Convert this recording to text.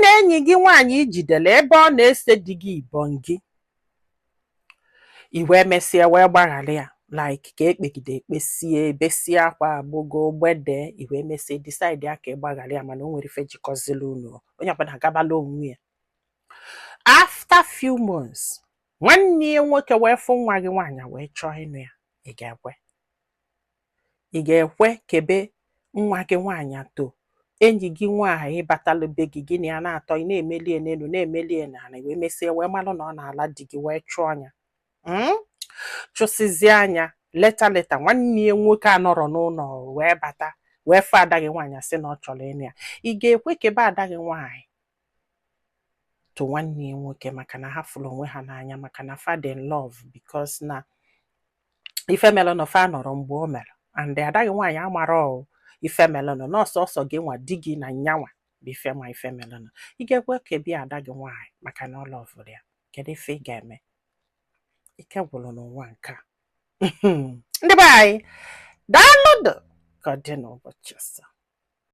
na enyi gị nwaanyị jidere ebe ọ na-ese di gị ibongi, iwe mesie wee gbaghara ya like ka ekpegide ekpesie besie akwa agbogo gbede, iwe mesie decide ya ka ịgbaghara ya mana o nwere ife jikozili unu, onye ọbụla agabala onwe ya. After few months, nwanne ya nwoke wee fụ nwa gị nwaanyị wee chọọ ịnụ ya, ị ga-ekwe? Ị ga-ekwe kebe nwa gị nwaanyị too enyi gị nwaanyị batalụ be gị, gị na ya na-atọ, ị na-emelie n'elu na-emelie n'ala, wee mesie wee malụ na ọ na-ala di gị wee chụọ anya chụsizie anya leta nwanne ya nwoke anọrọ n'ụlọ wee bata wee fụ ada gị nwaanyị sị na ọ chọrọ ịnụ ya. Ị ga-ekwe kebe ada gị nwaanyị to nwanne ya nwoke maka na ha fụrụ onwe ha n'anya, maka na fa dị in love, because na ife melụ fa nọrọ mgbe o mere, and ada gị nwaanyị amara ife melụ n'ọsọsọ gị nwa di gị na nyanwa bụ ife nwa ife melụ. Ị ga-ekwe kebe ada gị nwaanyị maka na ọ lọvụrụ ya? Kedu ife ị ga-eme? Ike gwụrụ n'ụwa nke a. Ndị be anyị, daalụ ka ọ dị n'ụbọchị ọzọ.